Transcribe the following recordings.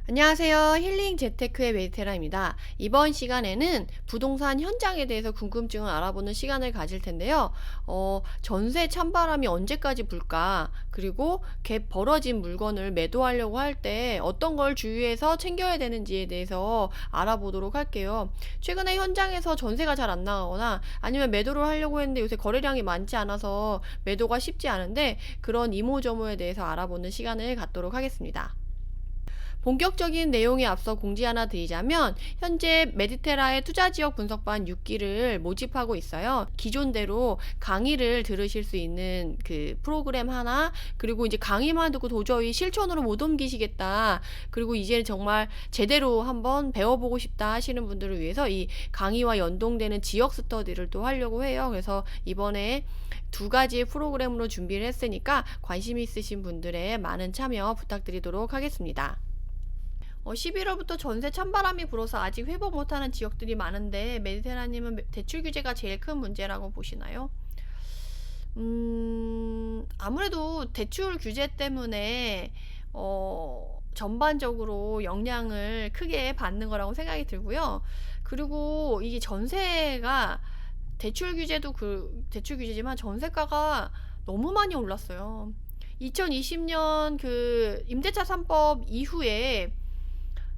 안녕하세요. 힐링 재테크의 메디테라입니다. 이번 시간에는 부동산 현장에 대해서 궁금증을 알아보는 시간을 가질 텐데요. 전세 찬바람이 언제까지 불까? 그리고 갭 벌어진 물건을 매도하려고 할 때 어떤 걸 주의해서 챙겨야 되는지에 대해서 알아보도록 할게요. 최근에 현장에서 전세가 잘 안 나가거나 아니면 매도를 하려고 했는데 요새 거래량이 많지 않아서 매도가 쉽지 않은데 그런 이모저모에 대해서 알아보는 시간을 갖도록 하겠습니다. 본격적인 내용에 앞서 공지 하나 드리자면 현재 메디테라의 투자지역 분석반 6기를 모집하고 있어요. 기존대로 강의를 들으실 수 있는 그 프로그램 하나, 그리고 이제 강의만 듣고 도저히 실천으로 못 옮기시겠다, 그리고 이제 정말 제대로 한번 배워보고 싶다 하시는 분들을 위해서 이 강의와 연동되는 지역 스터디를 또 하려고 해요. 그래서 이번에 두 가지의 프로그램으로 준비를 했으니까 관심 있으신 분들의 많은 참여 부탁드리도록 하겠습니다. 11월부터 전세 찬바람이 불어서 아직 회복 못하는 지역들이 많은데 메디테라님은 대출 규제가 제일 큰 문제라고 보시나요? 아무래도 대출 규제 때문에 전반적으로 영향을 크게 받는 거라고 생각이 들고요. 그리고 이게 전세가 대출 규제도 대출 규제지만 전세가가 너무 많이 올랐어요. 2020년 그 임대차 3법 이후에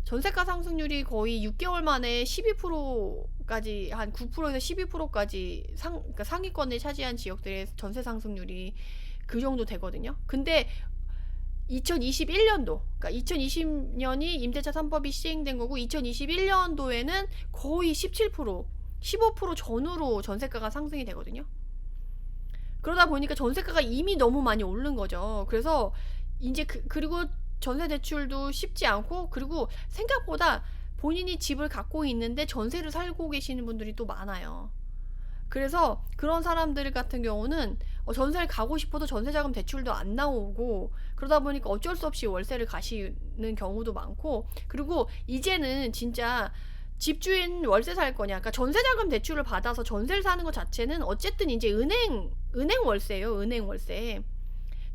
전세가 상승률이 거의 6개월 만에 12%까지, 한 9%에서 12%까지 그러니까 상위권을 차지한 지역들의 전세 상승률이 그 정도 되거든요. 근데 2021년도, 그러니까 2020년이 임대차 3법이 시행된 거고 2021년도에는 거의 17%, 15% 전후로 전세가가 상승이 되거든요. 그러다 보니까 전세가가 이미 너무 많이 오른 거죠. 그래서 이제 그리고 전세 대출도 쉽지 않고, 그리고 생각보다 본인이 집을 갖고 있는데 전세를 살고 계시는 분들이 또 많아요. 그래서 그런 사람들 같은 경우는 전세를 가고 싶어도 전세자금 대출도 안 나오고, 그러다 보니까 어쩔 수 없이 월세를 가시는 경우도 많고, 그리고 이제는 진짜 집주인 월세 살 거냐, 그러니까 전세자금 대출을 받아서 전세를 사는 것 자체는 어쨌든 이제 은행 월세예요. 은행 월세.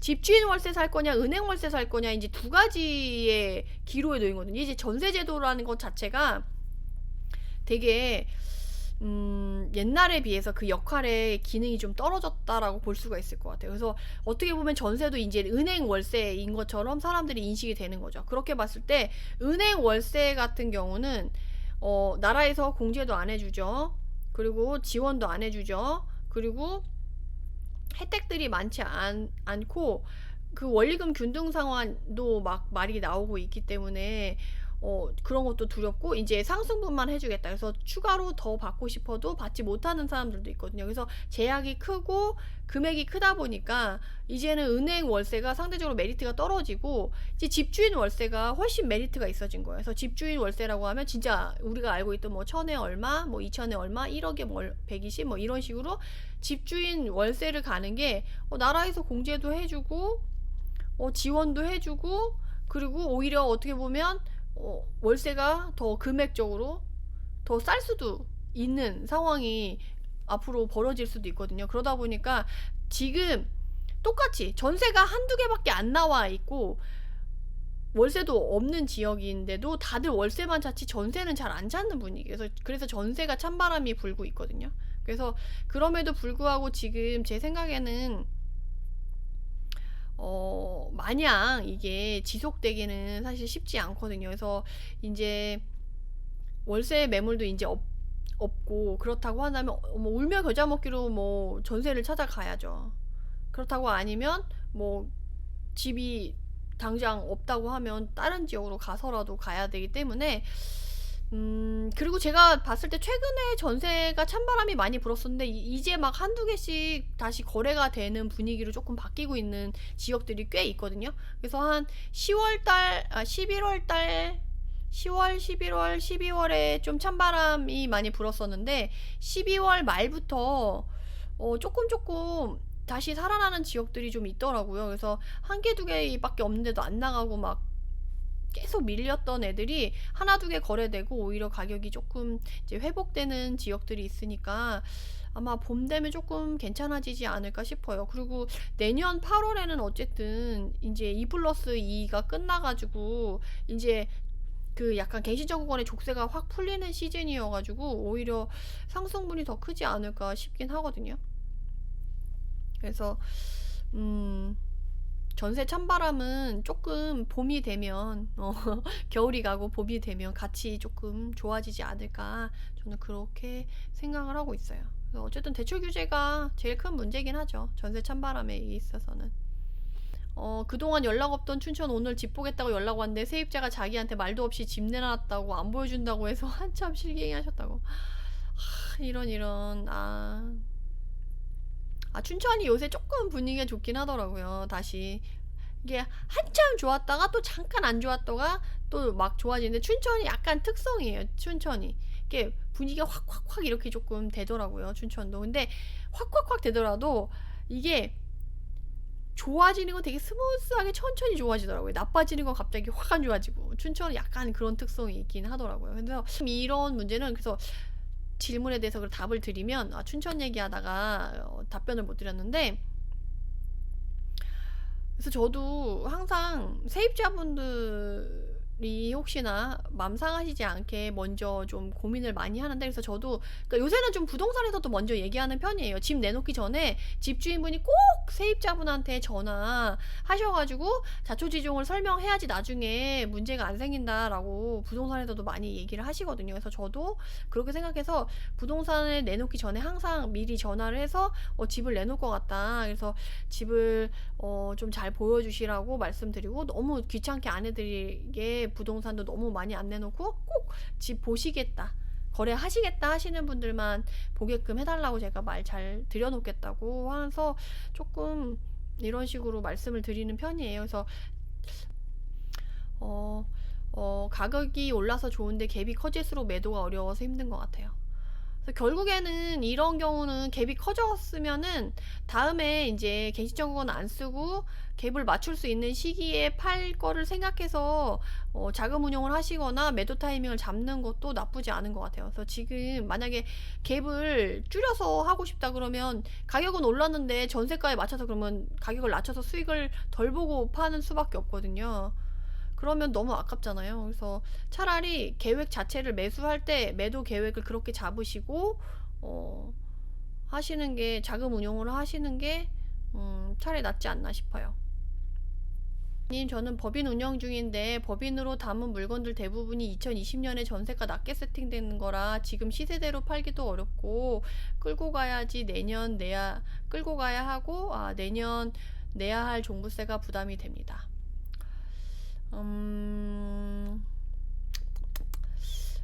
집주인 월세 살 거냐, 은행 월세 살 거냐, 이제 두 가지의 기로에 놓인 거거든요. 이제 전세제도라는 것 자체가 되게 옛날에 비해서 그 역할의 기능이 좀 떨어졌다라고 볼 수가 있을 것 같아요. 그래서 어떻게 보면 전세도 이제 은행 월세인 것처럼 사람들이 인식이 되는 거죠. 그렇게 봤을 때 은행 월세 같은 경우는 나라에서 공제도 안 해주죠. 그리고 지원도 안 해주죠. 그리고 혜택들이 많지 않고, 그 원리금 균등 상환도 막 말이 나오고 있기 때문에 그런 것도 두렵고, 이제 상승분만 해주겠다. 그래서 추가로 더 받고 싶어도 받지 못하는 사람들도 있거든요. 그래서 제약이 크고 금액이 크다 보니까 이제는 은행 월세가 상대적으로 메리트가 떨어지고, 이제 집주인 월세가 훨씬 메리트가 있어진 거예요. 그래서 집주인 월세라고 하면 진짜 우리가 알고 있던 뭐 1000에 얼마, 뭐 2000에 얼마, 1억에 뭐 120, 뭐 이런 식으로 집주인 월세를 가는 게 나라에서 공제도 해주고 지원도 해주고, 그리고 오히려 어떻게 보면 월세가 더 금액적으로 더 쌀 수도 있는 상황이 앞으로 벌어질 수도 있거든요. 그러다 보니까 지금 똑같이 전세가 한두 개밖에 안 나와 있고 월세도 없는 지역인데도 다들 월세만 찾지 전세는 잘 안 찾는 분위기. 그래서 전세가 찬바람이 불고 있거든요. 그래서 그럼에도 불구하고 지금 제 생각에는 마냥 이게 지속되기는 사실 쉽지 않거든요. 그래서 이제 월세 매물도 이제 없고, 그렇다고 한다면 뭐 울며 겨자 먹기로 뭐 전세를 찾아가야죠. 그렇다고 아니면 뭐 집이 당장 없다고 하면 다른 지역으로 가서라도 가야 되기 때문에, 그리고 제가 봤을 때 최근에 전세가 찬바람이 많이 불었었는데 이제 막 한두 개씩 다시 거래가 되는 분위기로 조금 바뀌고 있는 지역들이 꽤 있거든요. 그래서 한 11월달, 10월, 11월, 12월에 좀 찬바람이 많이 불었었는데 12월 말부터 조금 다시 살아나는 지역들이 좀 있더라고요. 그래서 한 개, 두 개밖에 없는데도 안 나가고 막 계속 밀렸던 애들이 하나, 두 개 거래되고 오히려 가격이 조금 이제 회복되는 지역들이 있으니까 아마 봄 되면 조금 괜찮아지지 않을까 싶어요. 그리고 내년 8월에는 어쨌든 이제 2+2가 끝나가지고 이제 그 약간 갱신청구권의 족쇄가 확 풀리는 시즌이어가지고 오히려 상승분이 더 크지 않을까 싶긴 하거든요. 그래서 전세 찬바람은 조금 봄이 되면 겨울이 가고 봄이 되면 같이 조금 좋아지지 않을까, 저는 그렇게 생각을 하고 있어요. 그래서 어쨌든 대출 규제가 제일 큰 문제긴 하죠, 전세 찬바람에 있어서는. 그동안 연락 없던 춘천 오늘 집 보겠다고 연락 왔는데 세입자가 자기한테 말도 없이 집 내놨다고 안 보여준다고 해서 한참 실갱이 하셨다고. 이런 춘천이 요새 조금 분위기가 좋긴 하더라고요. 다시 이게 한참 좋았다가 또 잠깐 안 좋았다가 또 막 좋아지는데, 춘천이 약간 특성이에요. 춘천이 이게 분위기가 확 이렇게 조금 되더라고요, 춘천도. 근데 확 되더라도 이게 좋아지는 건 되게 스무스하게 천천히 좋아지더라고요. 나빠지는 건 갑자기 확 안 좋아지고, 춘천은 약간 그런 특성이 있긴 하더라고요. 그래서 이런 문제는, 그래서 질문에 대해서 답을 드리면, 춘천 얘기하다가 답변을 못 드렸는데, 그래서 저도 항상 세입자분들이 혹시나 맘 상하시지 않게 먼저 좀 고민을 많이 하는데, 그래서 저도 그러니까 요새는 좀 부동산에서도 먼저 얘기하는 편이에요. 집 내놓기 전에 집주인분이 꼭 세입자분한테 전화하셔가지고 자초지종을 설명해야지 나중에 문제가 안 생긴다라고 부동산에서도 많이 얘기를 하시거든요. 그래서 저도 그렇게 생각해서 부동산을 내놓기 전에 항상 미리 전화를 해서 집을 내놓을 것 같다, 그래서 집을 좀 잘 보여주시라고 말씀드리고, 너무 귀찮게 안 해드리게 부동산도 너무 많이 안 내놓고 꼭 집 보시겠다, 거래하시겠다 하시는 분들만 보게끔 해달라고 제가 말 잘 드려놓겠다고 하면서 조금 이런 식으로 말씀을 드리는 편이에요. 그래서 가격이 올라서 좋은데 갭이 커질수록 매도가 어려워서 힘든 것 같아요. 그래서 결국에는 이런 경우는 갭이 커졌으면은 다음에 이제 갱신청구권 안 쓰고 갭을 맞출 수 있는 시기에 팔 거를 생각해서 자금 운용을 하시거나 매도 타이밍을 잡는 것도 나쁘지 않은 것 같아요. 그래서 지금 만약에 갭을 줄여서 하고 싶다 그러면 가격은 올랐는데 전세가에 맞춰서 그러면 가격을 낮춰서 수익을 덜 보고 파는 수밖에 없거든요. 그러면 너무 아깝잖아요. 그래서 차라리 계획 자체를 매수할 때 매도 계획을 그렇게 잡으시고 하시는 게, 자금 운용을 하시는 게 차라리 낫지 않나 싶어요. 님, 저는 법인 운영 중인데 법인으로 담은 물건들 대부분이 2020년에 전세가 낮게 세팅되는 거라 지금 시세대로 팔기도 어렵고 끌고 가야지 끌고 가야 하고 내년 내야 할 종부세가 부담이 됩니다.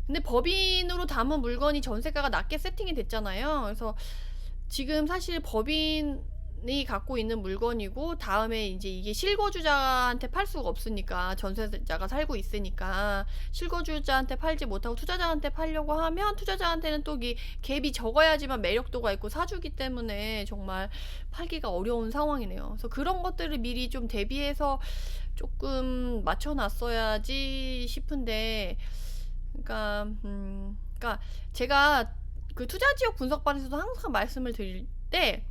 근데 법인으로 담은 물건이 전세가가 낮게 세팅이 됐잖아요. 그래서 지금 사실 법인이 갖고 있는 물건이고, 다음에 이제 이게 실거주자한테 팔 수가 없으니까, 전세자가 살고 있으니까 실거주자한테 팔지 못하고 투자자한테 팔려고 하면 투자자한테는 또 이 갭이 적어야지만 매력도가 있고 사주기 때문에 정말 팔기가 어려운 상황이네요. 그래서 그런 것들을 미리 좀 대비해서 조금 맞춰놨어야지 싶은데, 그러니까 제가 그 투자지역 분석반에서도 항상 말씀을 드릴 때,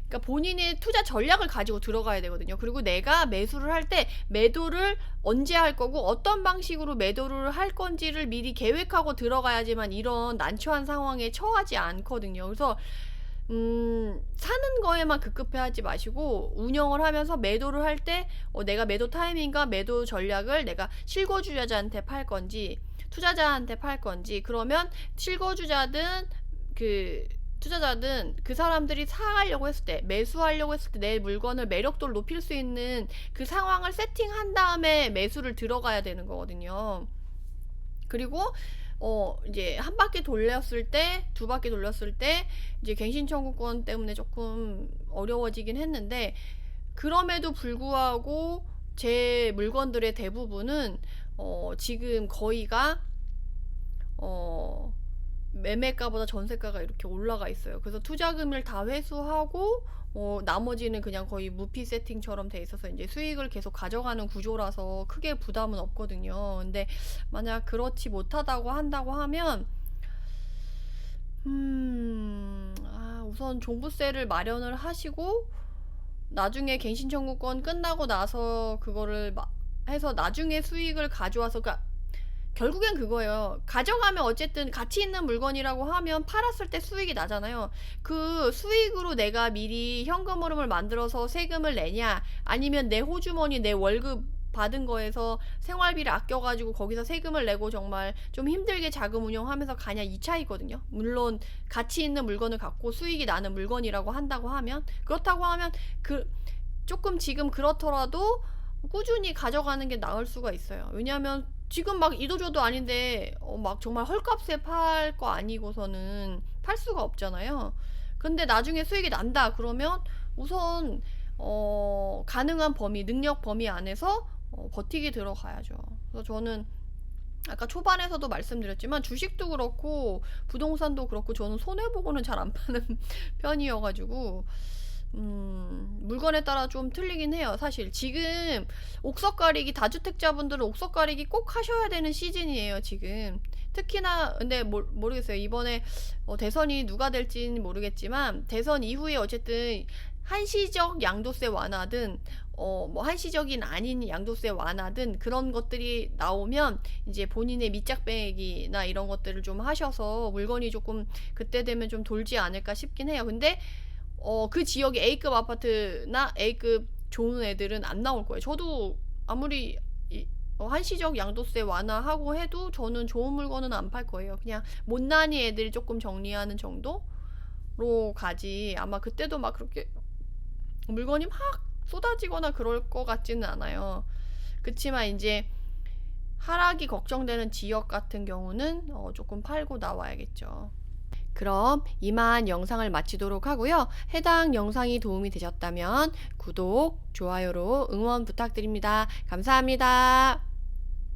그러니까 본인의 투자 전략을 가지고 들어가야 되거든요. 그리고 내가 매수를 할 때 매도를 언제 할 거고 어떤 방식으로 매도를 할 건지를 미리 계획하고 들어가야지만 이런 난처한 상황에 처하지 않거든요. 그래서 사는 거에만 급급해 하지 마시고, 운영을 하면서 매도를 할 때 내가 매도 타이밍과 매도 전략을 내가 실거주자한테 팔 건지 투자자한테 팔 건지, 그러면 실거주자든 투자자든 그 사람들이 사가려고 했을 때, 매수하려고 했을 때 내 물건을 매력도를 높일 수 있는 그 상황을 세팅한 다음에 매수를 들어가야 되는 거거든요. 그리고 이제 한 바퀴 돌렸을 때, 두 바퀴 돌렸을 때 이제 갱신 청구권 때문에 조금 어려워지긴 했는데, 그럼에도 불구하고 제 물건들의 대부분은 지금 거의가 매매가보다 전세가가 이렇게 올라가 있어요. 그래서 투자금을 다 회수하고 나머지는 그냥 거의 무피 세팅처럼 돼 있어서 이제 수익을 계속 가져가는 구조라서 크게 부담은 없거든요. 근데 만약 그렇지 못하다고 한다고 하면 우선 종부세를 마련을 하시고, 나중에 갱신 청구권 끝나고 나서 그거를 해서 나중에 수익을 가져와서, 그러니까 결국엔 그거예요. 가져가면 어쨌든 가치 있는 물건이라고 하면 팔았을 때 수익이 나잖아요. 그 수익으로 내가 미리 현금 흐름을 만들어서 세금을 내냐, 아니면 내 호주머니, 내 월급 받은 거에서 생활비를 아껴가지고 거기서 세금을 내고 정말 좀 힘들게 자금 운용하면서 가냐, 이 차이거든요. 물론 가치 있는 물건을 갖고 수익이 나는 물건이라고 한다고 하면, 그렇다고 하면 그 조금 지금 그렇더라도 꾸준히 가져가는 게 나을 수가 있어요. 왜냐하면 지금 막 이도저도 아닌데 막 정말 헐값에 팔 거 아니고서는 팔 수가 없잖아요. 근데 나중에 수익이 난다 그러면 우선 가능한 범위, 능력 범위 안에서 버티기 들어가야죠. 그래서 저는 아까 초반에서도 말씀드렸지만 주식도 그렇고 부동산도 그렇고 저는 손해보고는 잘 안 파는 편이어가지고 물건에 따라 좀 틀리긴 해요. 사실 지금 옥석 가리기, 다주택자분들은 옥석 가리기 꼭 하셔야 되는 시즌이에요 지금. 특히나 근데 모르겠어요. 이번에 대선이 누가 될지는 모르겠지만 대선 이후에 어쨌든 한시적 양도세 완화든 뭐 한시적인 아닌 양도세 완화든 그런 것들이 나오면 이제 본인의 밑작배기나 이런 것들을 좀 하셔서 물건이 조금 그때 되면 좀 돌지 않을까 싶긴 해요. 근데 그 지역에 A급 아파트나 A급 좋은 애들은 안 나올 거예요. 저도 아무리 한시적 양도세 완화하고 해도 저는 좋은 물건은 안 팔 거예요. 그냥 못난이 애들 조금 정리하는 정도로 가지. 아마 그때도 막 그렇게 물건이 막 쏟아지거나 그럴 것 같지는 않아요. 그치만 이제 하락이 걱정되는 지역 같은 경우는 조금 팔고 나와야겠죠. 그럼 이만 영상을 마치도록 하고요. 해당 영상이 도움이 되셨다면 구독, 좋아요로 응원 부탁드립니다. 감사합니다.